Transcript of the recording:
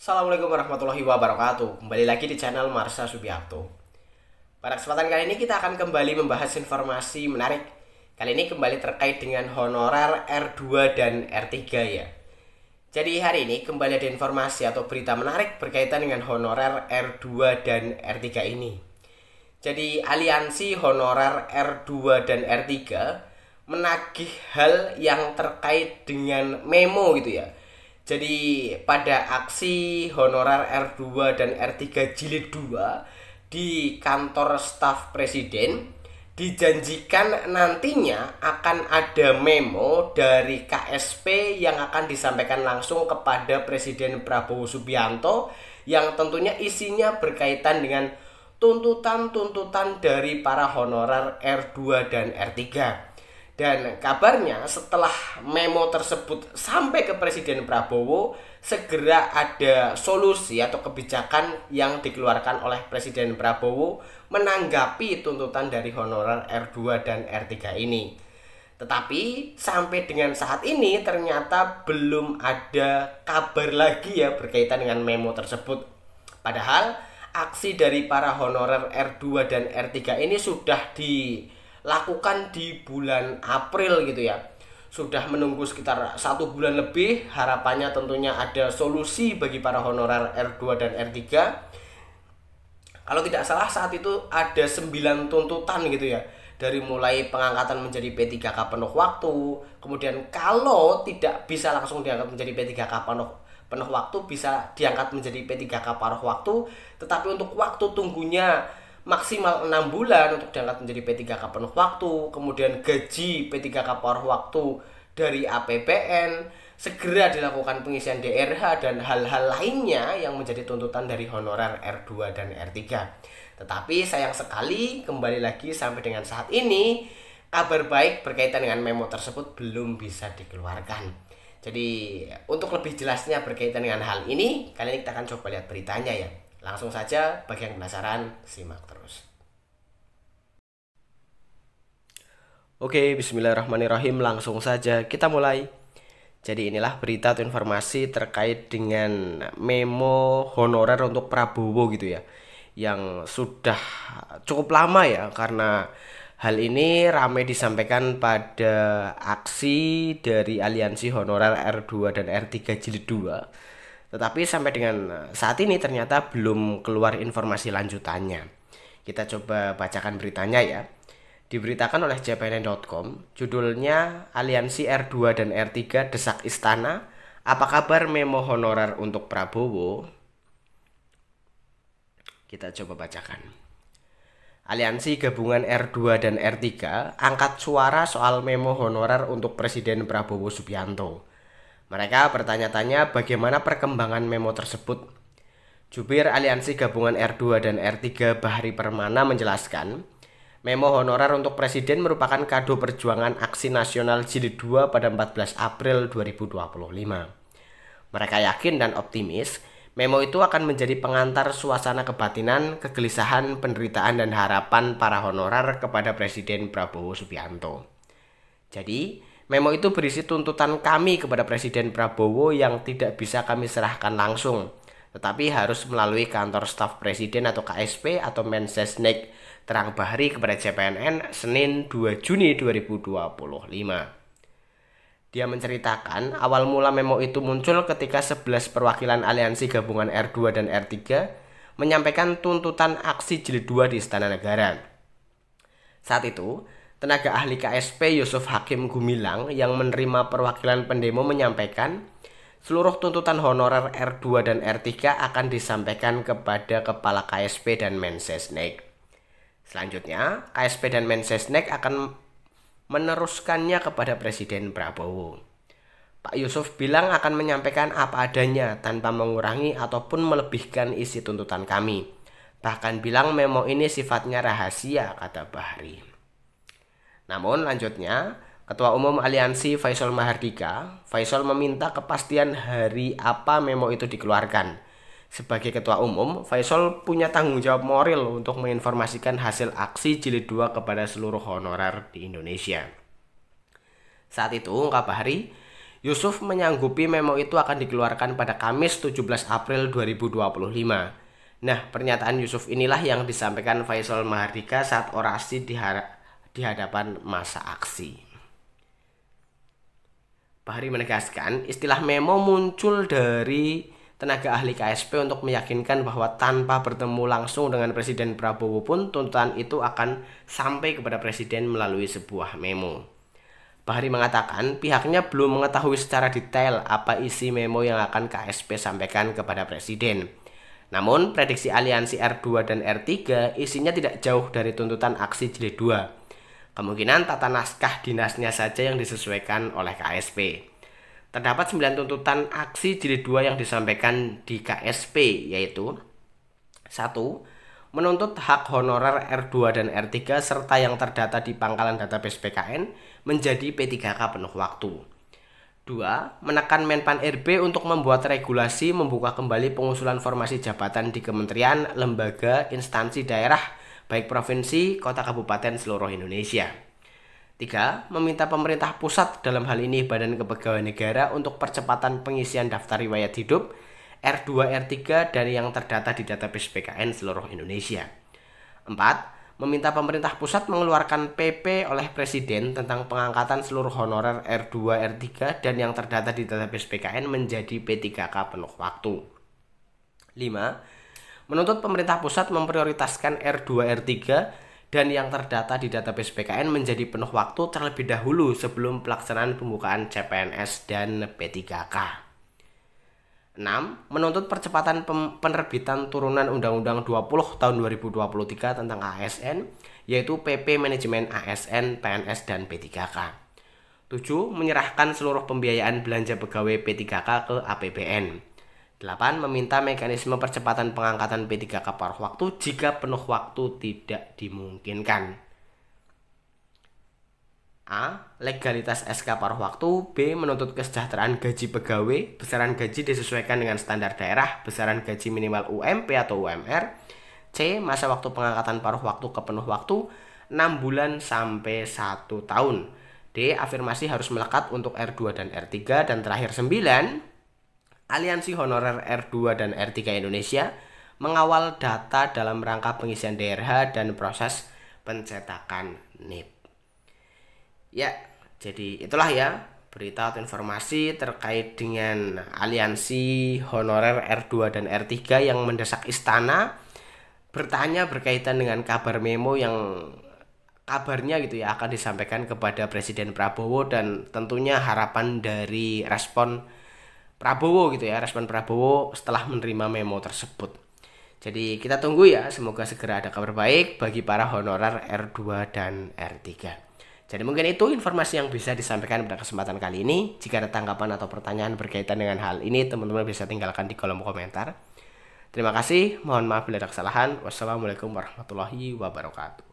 Assalamualaikum warahmatullahi wabarakatuh. Kembali lagi di channel Marsha Subiakto. Pada kesempatan kali ini kita akan kembali membahas informasi menarik. Kali ini kembali terkait dengan honorer R2 dan R3 ya. Jadi hari ini kembali ada informasi atau berita menarik berkaitan dengan honorer R2 dan R3 ini. Jadi aliansi honorer R2 dan R3 menagih hal yang terkait dengan memo gitu ya. Jadi pada aksi honorer R2 dan R3 jilid 2 di kantor staf presiden dijanjikan nantinya akan ada memo dari KSP yang akan disampaikan langsung kepada Presiden Prabowo Subianto yang tentunya isinya berkaitan dengan tuntutan-tuntutan dari para honorer R2 dan R3. Dan kabarnya setelah memo tersebut sampai ke Presiden Prabowo, segera ada solusi atau kebijakan yang dikeluarkan oleh Presiden Prabowo menanggapi tuntutan dari honorer R2 dan R3 ini. Tetapi sampai dengan saat ini ternyata belum ada kabar lagi ya berkaitan dengan memo tersebut. Padahal aksi dari para honorer R2 dan R3 ini sudah dilakukan di bulan April gitu ya. Sudah menunggu sekitar 1 bulan lebih. Harapannya tentunya ada solusi bagi para honorer R2 dan R3. Kalau tidak salah saat itu ada 9 tuntutan gitu ya. Dari mulai pengangkatan menjadi P3K penuh waktu, kemudian kalau tidak bisa langsung diangkat menjadi P3K penuh waktu, bisa diangkat menjadi P3K paruh waktu, tetapi untuk waktu tunggunya maksimal 6 bulan untuk diangkat menjadi P3K penuh waktu, kemudian gaji P3K paruh waktu dari APBN, segera dilakukan pengisian DRH dan hal-hal lainnya yang menjadi tuntutan dari honorer R2 dan R3. Tetapi sayang sekali kembali lagi sampai dengan saat ini kabar baik berkaitan dengan memo tersebut belum bisa dikeluarkan. Jadi untuk lebih jelasnya berkaitan dengan hal ini, kali ini kita akan coba lihat beritanya ya. Langsung saja bagi yang penasaran simak terus. Oke, bismillahirrahmanirrahim, langsung saja kita mulai. Jadi inilah berita atau informasi terkait dengan memo honorer untuk Prabowo gitu ya, yang sudah cukup lama ya, karena hal ini ramai disampaikan pada aksi dari aliansi honorer R2 dan R3 jilid 2. Tetapi sampai dengan saat ini ternyata belum keluar informasi lanjutannya. Kita coba bacakan beritanya ya. Diberitakan oleh cpn.com, judulnya Aliansi R2 dan R3 desak istana, apa kabar memo honorer untuk Prabowo? Kita coba bacakan. Aliansi gabungan R2 dan R3 angkat suara soal memo honorer untuk Presiden Prabowo Subianto. Mereka bertanya-tanya bagaimana perkembangan memo tersebut. Jubir Aliansi Gabungan R2 dan R3 Bahri Permana menjelaskan, memo honorer untuk Presiden merupakan kado perjuangan aksi nasional jilid 2 pada 14 April 2025. Mereka yakin dan optimis memo itu akan menjadi pengantar suasana kebatinan, kegelisahan, penderitaan, dan harapan para honorer kepada Presiden Prabowo Subianto. Jadi, memo itu berisi tuntutan kami kepada Presiden Prabowo yang tidak bisa kami serahkan langsung, tetapi harus melalui kantor staf presiden atau KSP atau Mensesnek, terang Bahri kepada CPNN Senin 2 Juni 2025. Dia menceritakan awal mula memo itu muncul ketika 11 perwakilan aliansi gabungan R2 dan R3 menyampaikan tuntutan aksi jilid 2 di Istana Negara. Saat itu, tenaga ahli KSP Yusuf Hakim Gumilang yang menerima perwakilan pendemo menyampaikan seluruh tuntutan honorer R2 dan R3 akan disampaikan kepada Kepala KSP dan Mensesnek. Selanjutnya, KSP dan Mensesnek akan meneruskannya kepada Presiden Prabowo. Pak Yusuf bilang akan menyampaikan apa adanya tanpa mengurangi ataupun melebihkan isi tuntutan kami. Bahkan bilang memo ini sifatnya rahasia, kata Bahri. Namun lanjutnya, Ketua Umum Aliansi Faisal Mahardika, Faisal meminta kepastian hari apa memo itu dikeluarkan. Sebagai Ketua Umum, Faisal punya tanggung jawab moral untuk menginformasikan hasil aksi jilid 2 kepada seluruh honorer di Indonesia. Saat itu, ungkap Bahri, Yusuf menyanggupi memo itu akan dikeluarkan pada Kamis 17 April 2025. Nah, pernyataan Yusuf inilah yang disampaikan Faisal Mahardika saat orasi di hadapan massa aksi. Bahari menegaskan, istilah memo muncul dari tenaga ahli KSP untuk meyakinkan bahwa tanpa bertemu langsung dengan Presiden Prabowo pun tuntutan itu akan sampai kepada Presiden melalui sebuah memo. Bahari mengatakan pihaknya belum mengetahui secara detail apa isi memo yang akan KSP sampaikan kepada Presiden. Namun, prediksi aliansi R2 dan R3 isinya tidak jauh dari tuntutan aksi jilid 2. Kemungkinan tata naskah dinasnya saja yang disesuaikan oleh KSP. Terdapat 9 tuntutan aksi jilid 2 yang disampaikan di KSP, yaitu 1. Menuntut hak honorer R2 dan R3 serta yang terdata di pangkalan database PKN menjadi P3K penuh waktu. 2. Menekan Menpan RB untuk membuat regulasi membuka kembali pengusulan formasi jabatan di kementerian, lembaga, instansi daerah, baik provinsi, kota kabupaten seluruh Indonesia. 3. Meminta pemerintah pusat, dalam hal ini Badan Kepegawaian Negara, untuk percepatan pengisian daftar riwayat hidup R2, R3 dan yang terdata di database PKN seluruh Indonesia. 4. Meminta pemerintah pusat mengeluarkan PP oleh Presiden tentang pengangkatan seluruh honorer R2, R3 dan yang terdata di database PKN menjadi P3K penuh waktu. 5. Menuntut pemerintah pusat memprioritaskan R2, R3 dan yang terdata di database PKN menjadi penuh waktu terlebih dahulu sebelum pelaksanaan pembukaan CPNS dan P3K. 6. Menuntut percepatan penerbitan turunan Undang-Undang 20 tahun 2023 tentang ASN, yaitu PP Manajemen ASN, PNS, dan P3K. 7. Menyerahkan seluruh pembiayaan belanja pegawai P3K ke APBN. 8. Meminta mekanisme percepatan pengangkatan P3K paruh waktu jika penuh waktu tidak dimungkinkan. A. Legalitas SK paruh waktu. B. Menuntut kesejahteraan gaji pegawai. Besaran gaji disesuaikan dengan standar daerah. Besaran gaji minimal UMP atau UMR. C. Masa waktu pengangkatan paruh waktu ke penuh waktu 6 bulan sampai 1 tahun. D. Afirmasi harus melekat untuk R2 dan R3. Dan terakhir 9. Aliansi Honorer R2 dan R3 Indonesia mengawal data dalam rangka pengisian DRH dan proses pencetakan NIP. Ya, jadi itulah ya berita atau informasi terkait dengan aliansi honorer R2 dan R3 yang mendesak istana bertanya berkaitan dengan kabar memo yang kabarnya gitu ya akan disampaikan kepada Presiden Prabowo, dan tentunya harapan dari respon Prabowo gitu ya, respon Prabowo setelah menerima memo tersebut. Jadi kita tunggu ya, semoga segera ada kabar baik bagi para honorer R2 dan R3. Jadi mungkin itu informasi yang bisa disampaikan pada kesempatan kali ini. Jika ada tanggapan atau pertanyaan berkaitan dengan hal ini, teman-teman bisa tinggalkan di kolom komentar. Terima kasih, mohon maaf bila ada kesalahan. Wassalamualaikum warahmatullahi wabarakatuh.